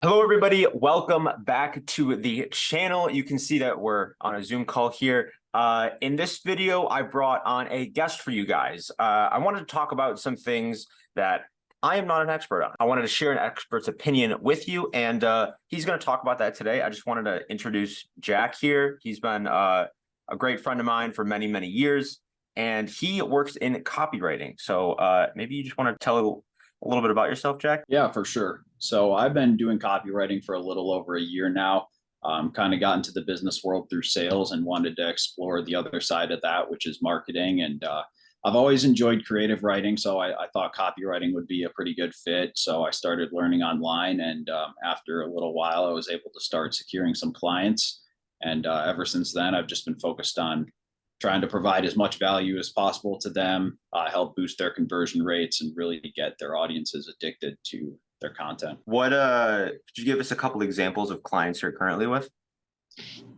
Hello, everybody. Welcome back to the channel. You can see that we're on a Zoom call here. In this video, I brought on a guest for you guys. I wanted to talk about some things that I am not an expert on. I wanted to share an expert's opinion with you, and he's going to talk about that today. I just wanted to introduce Jack here. He's been a great friend of mine for many, many years, and he works in copywriting. So maybe you just want to tell a little bit about yourself, Jack? Yeah, for sure. So I've been doing copywriting for a little over a year now. Kind of got into the business world through sales and wanted to explore the other side of that, which is marketing. And I've always enjoyed creative writing, so I thought copywriting would be a pretty good fit. So I started learning online, and after a little while, I was able to start securing some clients. And ever since then, I've just been focused on trying to provide as much value as possible to them, help boost their conversion rates, and really get their audiences addicted to their content. Could you give us a couple examples of clients you're currently with?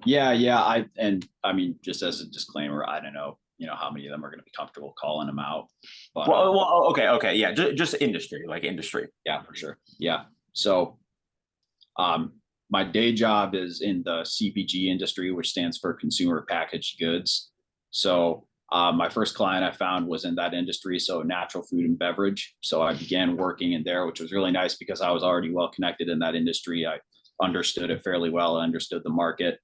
Yeah. I mean, just as a disclaimer, I don't know, how many of them are going to be comfortable calling them out, but Okay, yeah, just industry, like industry. yeah, for sure. Yeah. So, my day job is in the CPG industry, which stands for consumer packaged goods. So my first client I found was in that industry, so natural food and beverage. So I began working in there, which was really nice because I was already well connected in that industry. I understood it fairly well. I understood the market.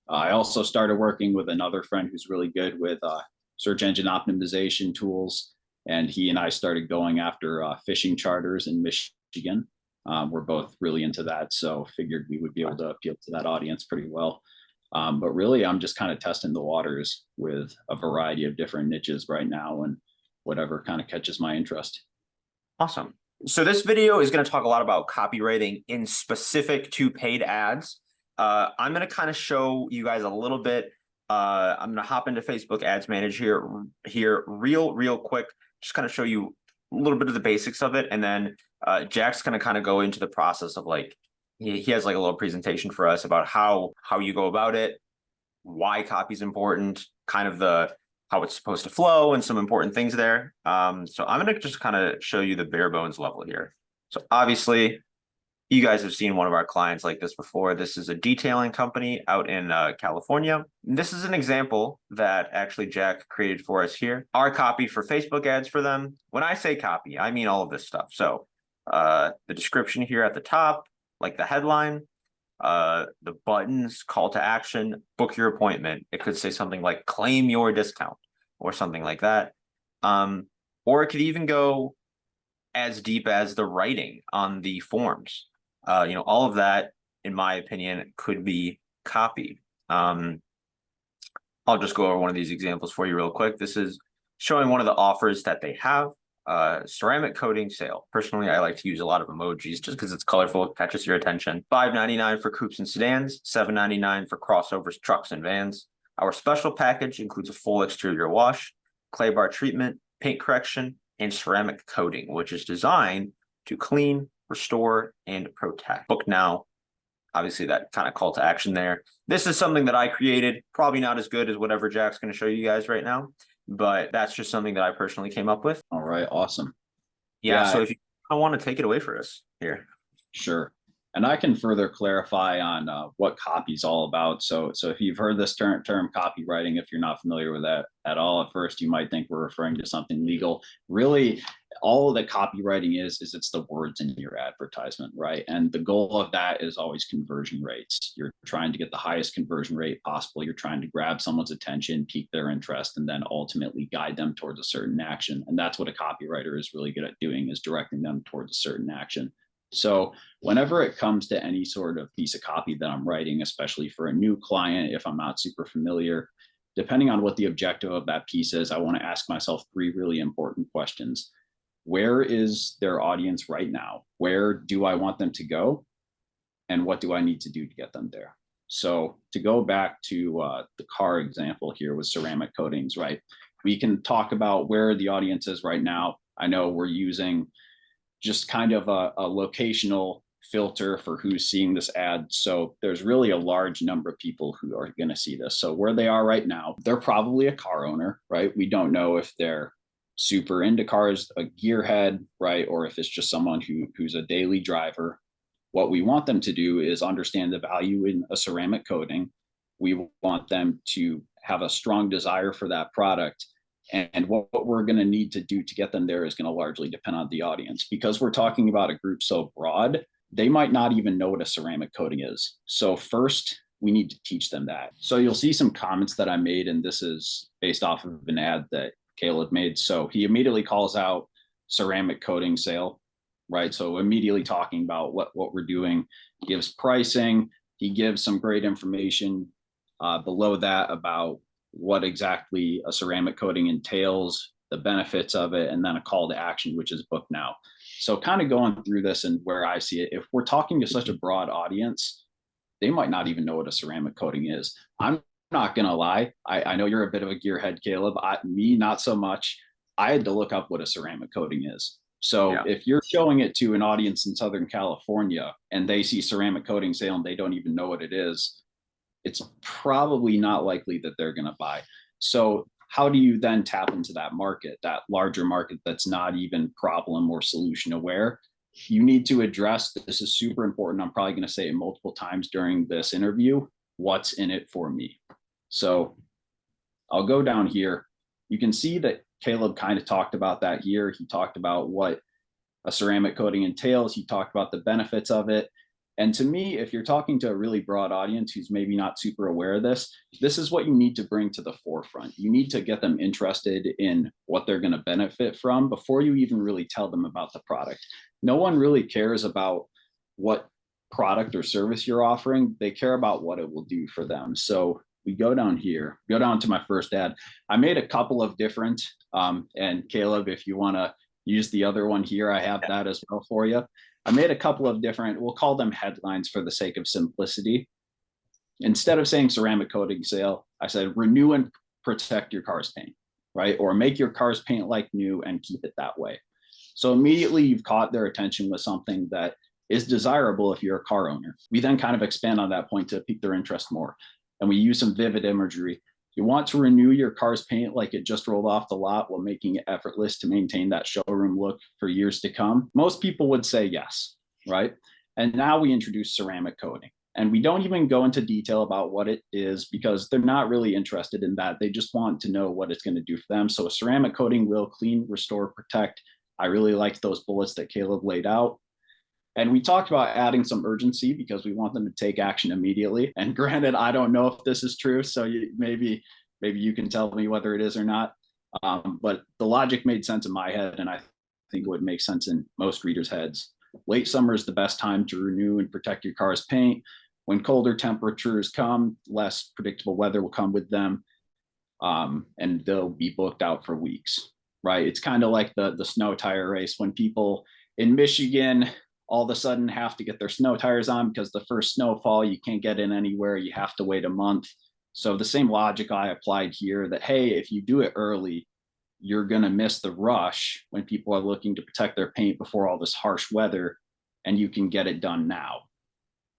I also started working with another friend who's really good with search engine optimization tools. And he and I started going after fishing charters in Michigan. We're both really into that, so figured we would be able to appeal to that audience pretty well. But really, I'm just kind of testing the waters with a variety of different niches right now, and whatever kind of catches my interest. Awesome. So this video is going to talk a lot about copywriting in specific to paid ads. I'm going to kind of show you guys a little bit. I'm going to hop into Facebook Ads Manager here real quick, just kind of show you a little bit of the basics of it. And then Jack's going to kind of go into the process of like, he has like a little presentation for us about how you go about it, why copy is important, kind of how it's supposed to flow, and some important things there. So I'm going to just kind of show you the bare bones level here. So obviously, you guys have seen one of our clients like this before. This is a detailing company out in California. This is an example that actually Jack created for us here. Our copy for Facebook ads for them. When I say copy, I mean all of this stuff. So the description here at the top, like the headline, the buttons, call to action, book your appointment. It could say something like claim your discount or something like that. Or it could even go as deep as the writing on the forms. All of that, in my opinion, could be copy. I'll just go over one of these examples for you real quick. This is showing one of the offers that they have. Ceramic coating sale. Personally, I like to use a lot of emojis just because it's colorful, it catches your attention. $5.99 for coupes and sedans, $7.99 for crossovers, trucks, and vans. Our special package includes a full exterior wash, clay bar treatment, paint correction, and ceramic coating, which is designed to clean, restore, and protect. Book now. Obviously, that kind of call to action there. This is something that I created, probably not as good as whatever Jack's going to show you guys right now, but that's just something that I personally came up with. All right, awesome. Yeah, so if you want to take it away for us here. Sure. And I can further clarify on what copy is all about. So if you've heard this term copywriting, if you're not familiar with that at all, at first you might think we're referring to something legal. Really, all that copywriting is it's the words in your advertisement, right? And the goal of that is always conversion rates. You're trying to get the highest conversion rate possible. You're trying to grab someone's attention, pique their interest, and then ultimately guide them towards a certain action. And that's what a copywriter is really good at doing, is directing them towards a certain action. So whenever it comes to any sort of piece of copy that I'm writing, especially for a new client, if I'm not super familiar, depending on what the objective of that piece is, I want to ask myself three really important questions. Where is their audience right now? Where do I want them to go? And what do I need to do to get them there? So to go back to the car example here with ceramic coatings, right? We can talk about where the audience is right now. I know we're using just kind of a locational filter for who's seeing this ad. So there's really a large number of people who are going to see this. So where they are right now, they're probably a car owner, right? We don't know if they're super into cars, a gearhead, right? Or if it's just someone who's a daily driver. What we want them to do is understand the value in a ceramic coating. We want them to have a strong desire for that product. And what we're going to need to do to get them there is going to largely depend on the audience. Because we're talking about a group so broad, they might not even know what a ceramic coating is. So first, we need to teach them that. So you'll see some comments that I made, and this is based off of an ad that Caleb made. So he immediately calls out ceramic coating sale, right? So immediately talking about what we're doing, gives pricing. He gives some great information below that about what exactly a ceramic coating entails, the benefits of it, and then a call to action, which is book now. So kind of going through this and where I see it, if we're talking to such a broad audience, they might not even know what a ceramic coating is. I'm not going to lie. I know you're a bit of a gearhead, Caleb. Me, not so much. I had to look up what a ceramic coating is. So Yeah. if you're showing it to an audience in Southern California and they see ceramic coating sale and they don't even know what it is, it's probably not likely that they're going to buy. So how do you then tap into that market, that larger market that's not even problem or solution aware? You need to address, this is super important. I'm probably going to say it multiple times during this interview, what's in it for me. So I'll go down here. You can see that Caleb kind of talked about that here. He talked about what a ceramic coating entails. He talked about the benefits of it. And to me, if you're talking to a really broad audience who's maybe not super aware of this is what you need to bring to the forefront. You need to get them interested in what they're going to benefit from before you even really tell them about the product. No one really cares about what product or service you're offering. They care about what it will do for them. So we go down here, go down to my first ad. I made a couple of different, and Caleb, if you want to use the other one here, I have that as well for you. I made a couple of different, we'll call them headlines for the sake of simplicity. Instead of saying ceramic coating sale, I said renew and protect your car's paint, right? Or make your car's paint like new and keep it that way. So immediately you've caught their attention with something that is desirable if you're a car owner. We then kind of expand on that point to pique their interest more. And we use some vivid imagery. You want to renew your car's paint like it just rolled off the lot while making it effortless to maintain that showroom look for years to come? Most people would say yes, right? And now we introduce ceramic coating. And we don't even go into detail about what it is because they're not really interested in that. They just want to know what it's going to do for them. So a ceramic coating will clean, restore, protect. I really liked those bullets that Caleb laid out. And we talked about adding some urgency because we want them to take action immediately. And granted, I don't know if this is true, so maybe you can tell me whether it is or not. But the logic made sense in my head, and I think it would make sense in most readers' heads. Late summer is the best time to renew and protect your car's paint. When colder temperatures come, less predictable weather will come with them, and they'll be booked out for weeks, right? It's kind of like the snow tire race when people in Michigan all of a sudden have to get their snow tires on because the first snowfall, you can't get in anywhere. You have to wait a month. So the same logic I applied here that, hey, if you do it early, you're going to miss the rush when people are looking to protect their paint before all this harsh weather, and you can get it done now.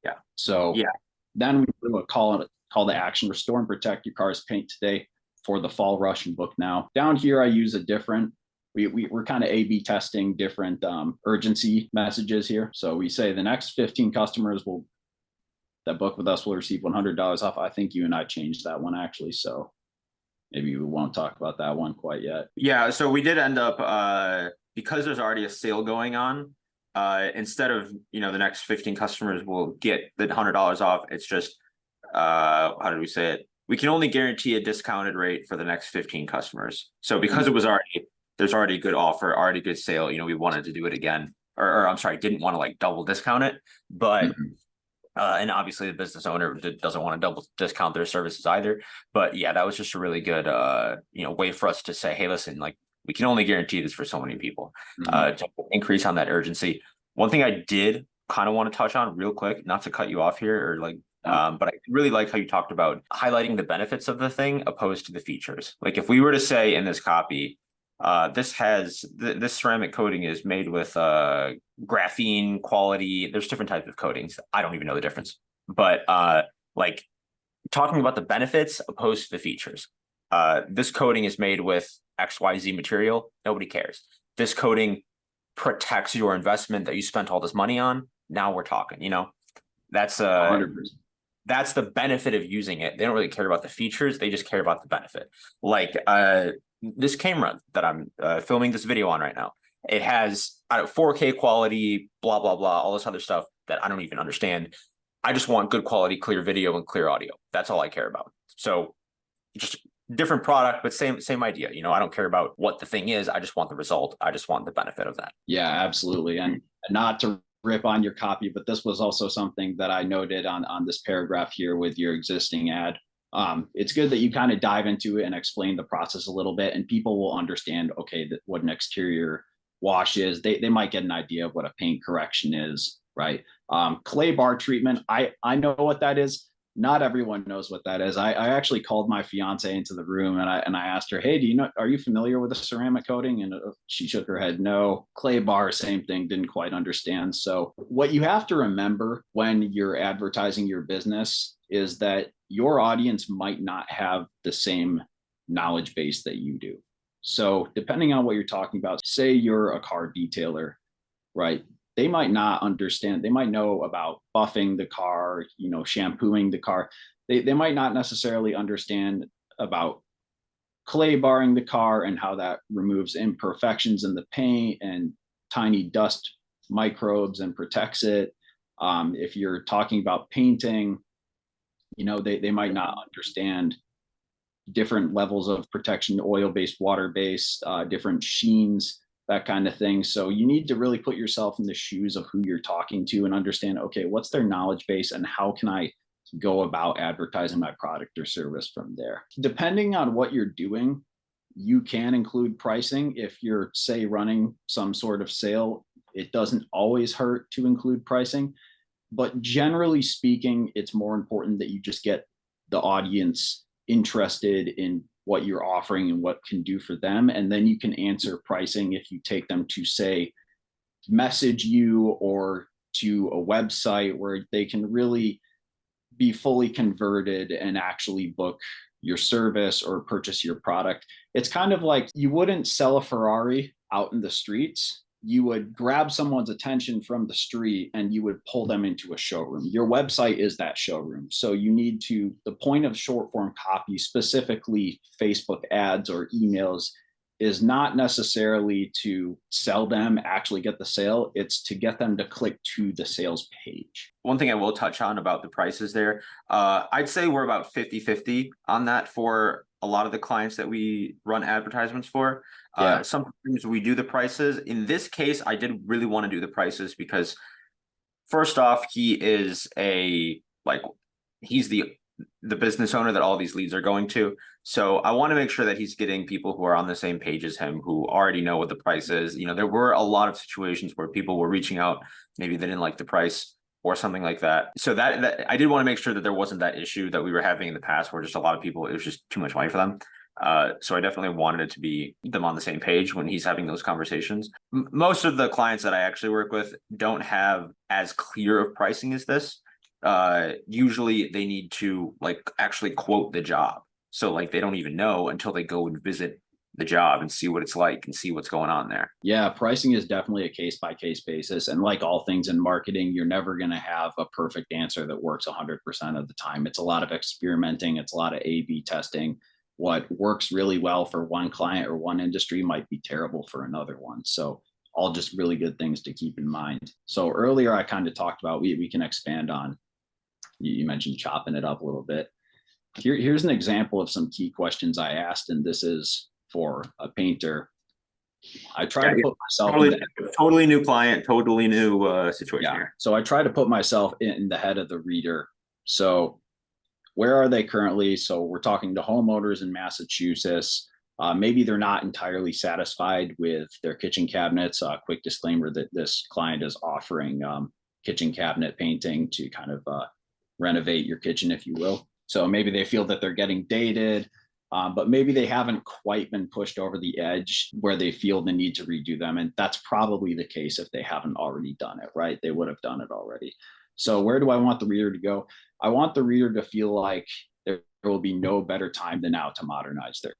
Yeah. So yeah. Then we do a call to action, restore and protect your car's paint today for the fall rush and book now. Down here, I use a different, we're kind of A/B testing different urgency messages here. So we say the next 15 customers that book with us will receive $100 off. I think you and I changed that one actually. So maybe we won't talk about that one quite yet. Yeah. So we did end up, because there's already a sale going on, instead of, the next 15 customers will get the $100 off. It's just, how did we say it? We can only guarantee a discounted rate for the next 15 customers. So because it was there's already a good offer, already good sale, we wanted to do it again, or I'm sorry, didn't want to like double discount it, but and obviously the business owner doesn't want to double discount their services either. But yeah, that was just a really good, way for us to say, hey, listen, like we can only guarantee this for so many people, to increase on that urgency. One thing I did kind of want to touch on real quick, not to cut you off here or like, but I really like how you talked about highlighting the benefits of the thing opposed to the features. Like if we were to say in this copy, this ceramic coating is made with graphene quality. There's different types of coatings. I don't even know the difference, but like talking about the benefits opposed to the features. This coating is made with XYZ material. Nobody cares. This coating protects your investment that you spent all this money on. now we're talking, that's 100%. that's the benefit of using it. They don't really care about the features. They just care about the benefit. Like this camera that I'm filming this video on right now, it has 4K quality, blah, blah, blah, all this other stuff that I don't even understand. I just want good quality, clear video and clear audio. That's all I care about. So just different product, but same idea. I don't care about what the thing is. I just want the result. I just want the benefit of that. Yeah, absolutely. And not to rip on your copy, but this was also something that I noted on this paragraph here with your existing ad. It's good that you kind of dive into it and explain the process a little bit, and people will understand, okay, what an exterior wash is. They might get an idea of what a paint correction is, right? Clay bar treatment, I know what that is. Not everyone knows what that is. I actually called my fiance into the room and I asked her, hey, are you familiar with a ceramic coating? And she shook her head, no. Clay bar, same thing, didn't quite understand. So what you have to remember when you're advertising your business is that your audience might not have the same knowledge base that you do. So depending on what you're talking about, say you're a car detailer, right? They might not understand. They might know about buffing the car, shampooing the car. They might not necessarily understand about clay barring the car and how that removes imperfections in the paint and tiny dust microbes and protects it. If you're talking about painting, they might not understand different levels of protection, oil-based, water-based, different sheens, that kind of thing. So you need to really put yourself in the shoes of who you're talking to and understand, okay, what's their knowledge base and how can I go about advertising my product or service from there? Depending on what you're doing, you can include pricing. If you're, say, running some sort of sale, it doesn't always hurt to include pricing. But generally speaking, it's more important that you just get the audience interested in what you're offering and what can do for them. And then you can answer pricing if you take them to, say, message you or to a website where they can really be fully converted and actually book your service or purchase your product. It's kind of like you wouldn't sell a Ferrari out in the streets. You would grab someone's attention from the street and you would pull them into a showroom. Your website is that showroom. So you need to, the point of short form copy, specifically Facebook ads or emails, is not necessarily to sell them, actually get the sale. It's to get them to click to the sales page. One thing I will touch on about the prices there, I'd say we're about 50-50 on that for a lot of the clients that we run advertisements for. Yeah. Sometimes we do the prices. In this case, I did really want to do the prices because first off, he's the business owner that all these leads are going to. So I want to make sure that he's getting people who are on the same page as him, who already know what the price is. There were a lot of situations where people were reaching out, maybe they didn't like the price or something like that. So that I did want to make sure that there wasn't that issue that we were having in the past where just a lot of people, it was just too much money for them. So I definitely wanted it to be them on the same page when he's having those conversations. Most of the clients that I actually work with don't have as clear of pricing as this. Usually they need to actually quote the job. So they don't even know until they go and visit the job and see what it's like and see what's going on there. Yeah, pricing is definitely a case by case basis. And like all things in marketing, you're never going to have a perfect answer that works 100% of the time. It's a lot of experimenting. It's a lot of A/B testing. What works really well for one client or one industry might be terrible for another one. So all just really good things to keep in mind. So earlier I kind of talked about, we can expand on, you mentioned chopping it up a little bit. Here's an example of some key questions I asked, and this is for a painter. I try to put myself totally new client, totally new situation here. So I try to put myself in the head of the reader. So where are they currently? So we're talking to homeowners in Massachusetts. Maybe they're not entirely satisfied with their kitchen cabinets. Quick disclaimer that this client is offering kitchen cabinet painting to kind of renovate your kitchen, if you will. So maybe they feel that they're getting dated, but maybe they haven't quite been pushed over the edge where they feel the need to redo them. And that's probably the case if they haven't already done it, right? They would have done it already. So where do I want the reader to go? I want the reader to feel like there will be no better time than now to modernize their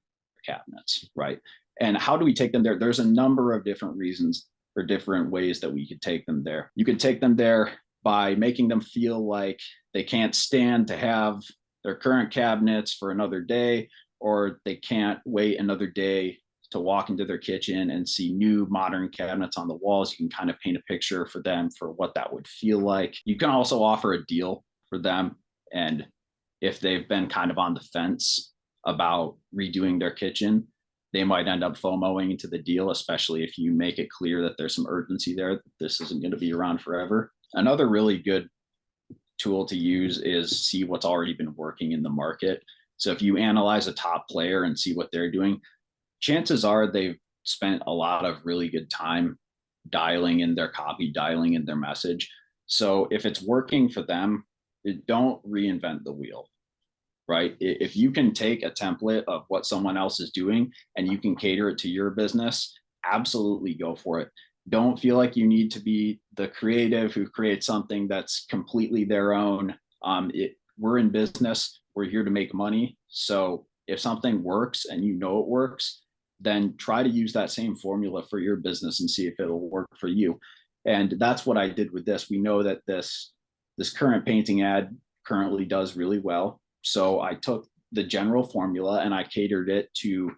cabinets, right? And how do we take them there? There's a number of different reasons. or different ways that we could take them there. You could take them there by making them feel like they can't stand to have their current cabinets for another day, or they can't wait another day to walk into their kitchen and see new modern cabinets on the walls. You can kind of paint a picture for them for what that would feel like. You can also offer a deal for them. And if they've been kind of on the fence about redoing their kitchen, they might end up FOMOing into the deal, especially if you make it clear that there's some urgency there, that this isn't going to be around forever. Another really good tool to use is see what's already been working in the market. So if you analyze a top player and see what they're doing, chances are they've spent a lot of really good time dialing in their copy, dialing in their message. So if it's working for them, don't reinvent the wheel, right? If you can take a template of what someone else is doing and you can cater it to your business, absolutely go for it. Don't feel like you need to be the creative who creates something that's completely their own. We're in business, we're here to make money. So if something works and you know it works, then try to use that same formula for your business and see if it'll work for you. And that's what I did with this. We know that this current painting ad currently does really well. So I took the general formula and I catered it to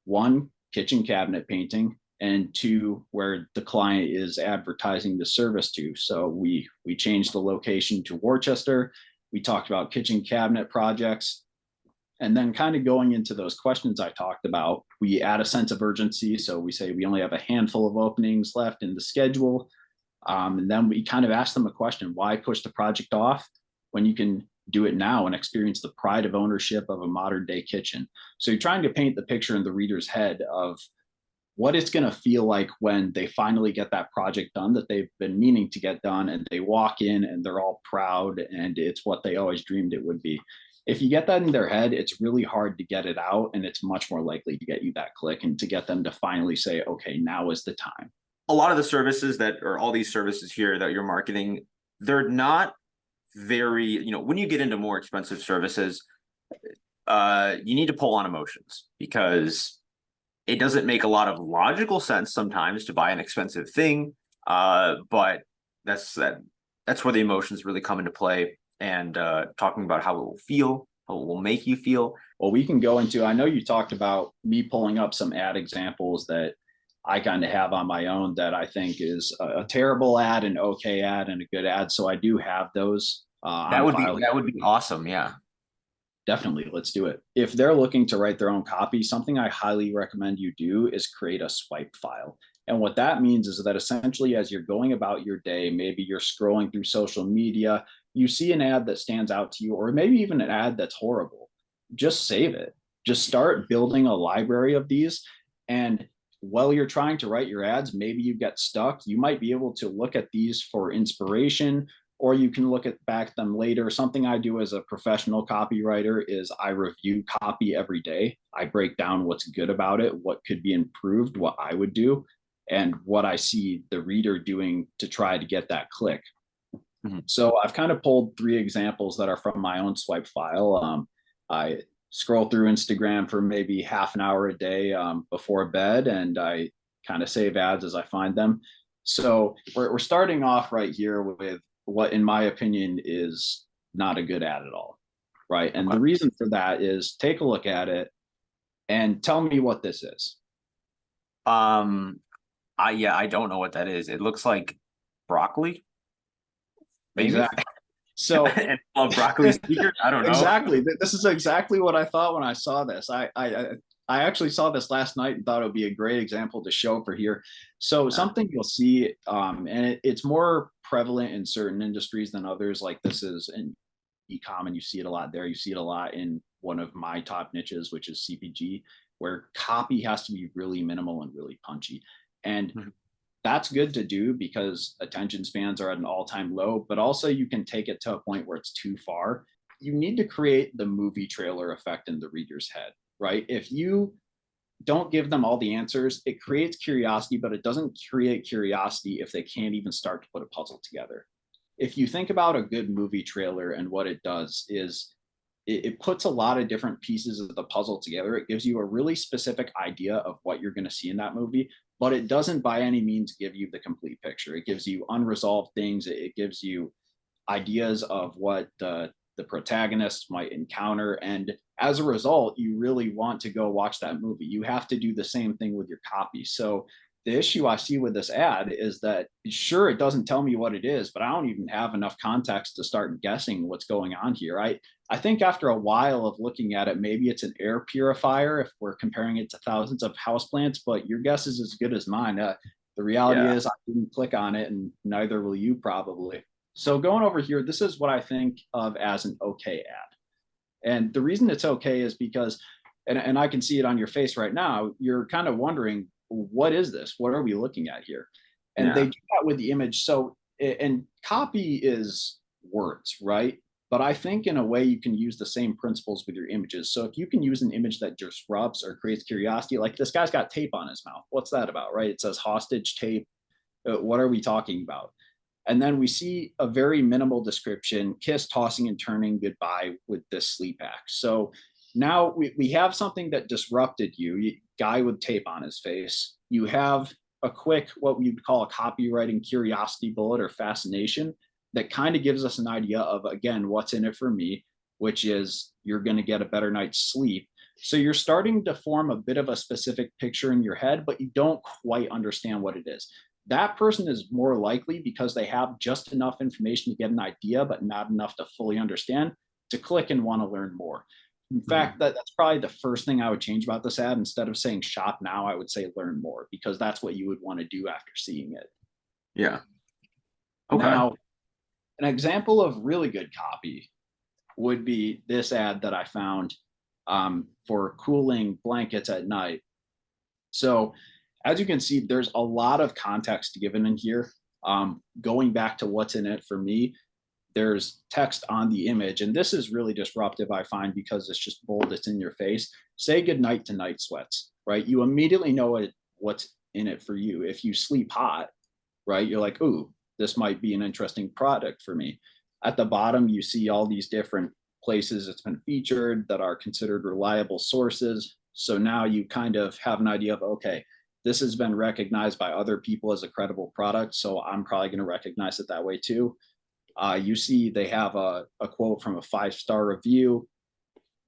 one, kitchen cabinet painting, and two, where the client is advertising the service to. So we changed the location to Worcester. We talked about kitchen cabinet projects. And then kind of going into those questions I talked about, we add a sense of urgency. So we say we only have a handful of openings left in the schedule. And then we kind of ask them a question: why push the project off when you can do it now and experience the pride of ownership of a modern day kitchen? So you're trying to paint the picture in the reader's head of what it's going to feel like when they finally get that project done that they've been meaning to get done, and they walk in and they're all proud and it's what they always dreamed it would be. If you get that in their head, it's really hard to get it out, and it's much more likely to get you that click and to get them to finally say, okay, now is the time. A lot of the services that, or all these services here that you're marketing, they're not very, when you get into more expensive services, you need to pull on emotions, because it doesn't make a lot of logical sense sometimes to buy an expensive thing. But that's where the emotions really come into play, and talking about how it will feel, how it will make you feel. Well, we can go into, I know you talked about me pulling up some ad examples that I kind of have on my own that I think is a terrible ad, an okay ad, and a good ad. So I do have those That would be awesome. Yeah. Definitely, let's do it. If they're looking to write their own copy, something I highly recommend you do is create a swipe file. And what that means is that essentially, as you're going about your day, maybe you're scrolling through social media, you see an ad that stands out to you, or maybe even an ad that's horrible, just save it. Just start building a library of these. And while you're trying to write your ads, maybe you get stuck. You might be able to look at these for inspiration, or you can look at back them later. Something I do as a professional copywriter is I review copy every day. I break down what's good about it, what could be improved, what I would do, and what I see the reader doing to try to get that click. Mm-hmm. So I've kind of pulled 3 examples that are from my own swipe file. I scroll through Instagram for maybe half an hour a day before bed, and I kind of save ads as I find them. So we're starting off right here with what, in my opinion, is not a good ad at all, right? And the reason for that is, take a look at it and tell me what this is. I don't know what that is. It looks like broccoli. Maybe. Exactly. So and broccoli speaker. I don't know. Exactly. This is exactly what I thought when I saw this. I actually saw this last night and thought it would be a great example to show for here. So something you'll see, and it's more prevalent in certain industries than others. Like this is in e-com, and you see it a lot there. You see it a lot in one of my top niches, which is CPG, where copy has to be really minimal and really punchy. And that's good to do because attention spans are at an all-time low, but also you can take it to a point where it's too far. You need to create the movie trailer effect in the reader's head, right? If you don't give them all the answers, it creates curiosity, but it doesn't create curiosity if they can't even start to put a puzzle together. If you think about a good movie trailer, and what it does is it puts a lot of different pieces of the puzzle together. It gives you a really specific idea of what you're going to see in that movie, but it doesn't by any means give you the complete picture. It gives you unresolved things. It gives you ideas of what the protagonists might encounter. And as a result, you really want to go watch that movie. You have to do the same thing with your copy. So the issue I see with this ad is that sure, it doesn't tell me what it is, but I don't even have enough context to start guessing what's going on here. I think after a while of looking at it, maybe it's an air purifier if we're comparing it to thousands of houseplants, but your guess is as good as mine. The reality Yeah. is I didn't click on it, and neither will you probably. So going over here, this is what I think of as an okay ad. And the reason it's okay is because, and I can see it on your face right now, you're kind of wondering, what is this? What are we looking at here? And they Yeah. do that with the image. So, and copy is words, right? But I think in a way you can use the same principles with your images. So if you can use an image that disrupts or creates curiosity, like this guy's got tape on his mouth. What's that about, right? It says hostage tape. What are we talking about? And then we see a very minimal description, kiss, tossing and turning goodbye with this sleep hack. So now we have something that disrupted you, guy with tape on his face. You have a quick, what we would call a copywriting curiosity bullet or fascination that kind of gives us an idea of, again, what's in it for me, which is you're going to get a better night's sleep. So you're starting to form a bit of a specific picture in your head, but you don't quite understand what it is. That person is more likely, because they have just enough information to get an idea, but not enough to fully understand, to click and want to learn more. In fact, that's probably the first thing I would change about this ad. Instead of saying shop now, I would say learn more, because that's what you would want to do after seeing it. Yeah. Okay. Now, an example of really good copy would be this ad that I found for cooling blankets at night. So as you can see, there's a lot of context given in here. Going back to what's in it for me, there's text on the image, and this is really disruptive, I find, because it's just bold, it's in your face. Say goodnight to night sweats, right? You immediately know what's in it for you. If you sleep hot, right, you're like, ooh, this might be an interesting product for me. At the bottom, you see all these different places it's been featured that are considered reliable sources. So now you kind of have an idea of, okay, this has been recognized by other people as a credible product, so I'm probably going to recognize it that way too. You see they have a quote from a 5-star review.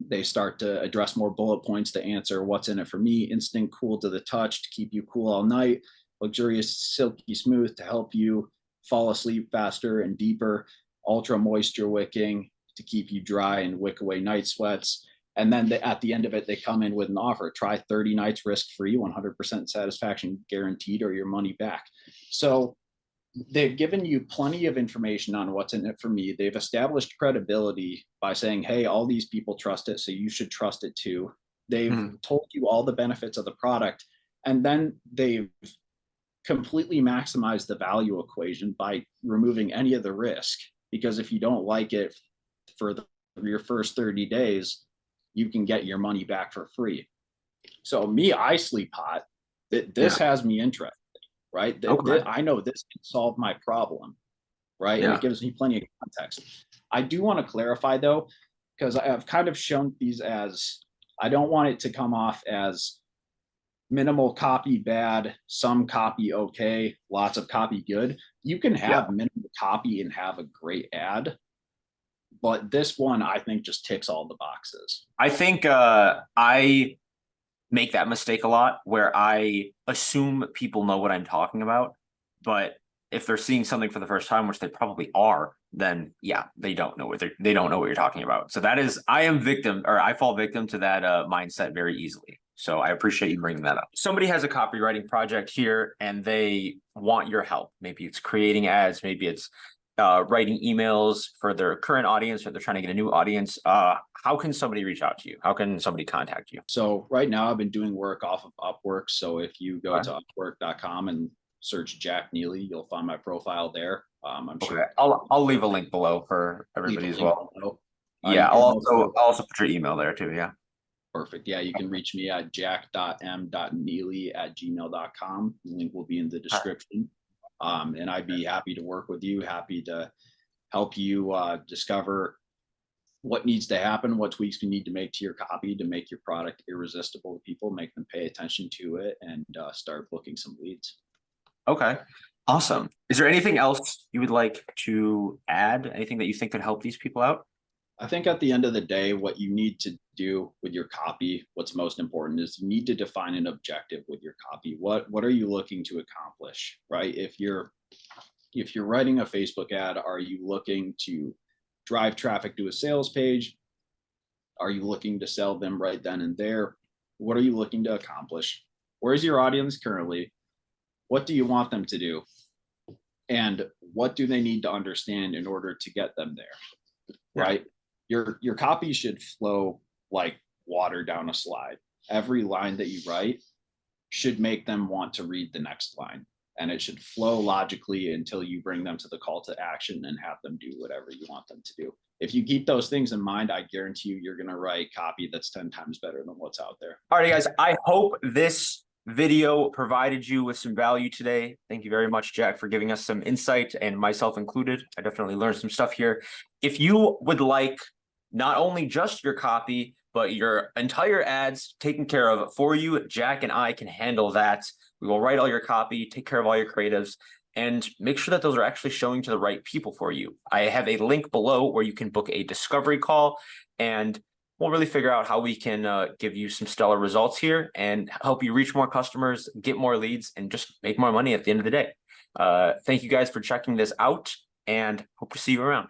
They start to address more bullet points to answer what's in it for me. Instant cool to the touch to keep you cool all night. Luxurious, silky smooth to help you fall asleep faster and deeper. Ultra moisture wicking to keep you dry and wick away night sweats. And then at the end of it, they come in with an offer. Try 30 nights risk-free, 100% satisfaction guaranteed, or your money back. So they've given you plenty of information on what's in it for me. They've established credibility by saying, hey, all these people trust it, so you should trust it too. They've told you all the benefits of the product, and then they've completely maximized the value equation by removing any of the risk. Because if you don't like it for your first 30 days, you can get your money back for free. So me, I sleep hot. This has me interested, right? Okay. I know this can solve my problem, right? And Yeah. it gives me plenty of context. I do want to clarify though, because I've kind of shown these as, I don't want it to come off as minimal copy bad, some copy okay, lots of copy good. You can have minimal copy and have a great ad, but this one I think just ticks all the boxes. I think I make that mistake a lot where I assume people know what I'm talking about, but if they're seeing something for the first time, which they probably are, then yeah, they don't know what they don't know what you're talking about. So that is, I fall victim to that mindset very easily. So I appreciate you bringing that up. Somebody has a copywriting project here and they want your help. Maybe it's creating ads, maybe it's writing emails for their current audience, or they're trying to get a new audience. How can somebody reach out to you? How can somebody contact you? So right now I've been doing work off of Upwork. So if you go to upwork.com and search Jack Neeley, you'll find my profile there. I'm sure I'll leave a link below for everybody as well. Yeah, I'll also put your email there too. Yeah. Perfect. Yeah, you can reach me at jack.m.neeley@gmail.com. The link will be in the description. And I'd be happy to work with you, happy to help you discover what needs to happen, what tweaks you need to make to your copy to make your product irresistible to people, make them pay attention to it, and start booking some leads. Okay, awesome. Is there anything else you would like to add? Anything that you think could help these people out? I think at the end of the day, what you need to do with your copy, what's most important is you need to define an objective with your copy. What are you looking to accomplish, right? If you're writing a Facebook ad, are you looking to drive traffic to a sales page? Are you looking to sell them right then and there? What are you looking to accomplish? Where's your audience currently? What do you want them to do? And what do they need to understand in order to get them there? Right? Your copy should flow like water down a slide. Every line that you write should make them want to read the next line. And it should flow logically until you bring them to the call to action and have them do whatever you want them to do. If you keep those things in mind, I guarantee you're going to write copy that's 10 times better than what's out there. All right, guys, I hope this video provided you with some value today. Thank you very much, Jack, for giving us some insight, and myself included. I definitely learned some stuff here. If you would like not only just your copy, but your entire ads taken care of for you, Jack and I can handle that. We will write all your copy, take care of all your creatives, and make sure that those are actually showing to the right people for you. I have a link below where you can book a discovery call, and we'll really figure out how we can give you some stellar results here and help you reach more customers, get more leads, and just make more money at the end of the day. Thank you guys for checking this out, and hope to see you around.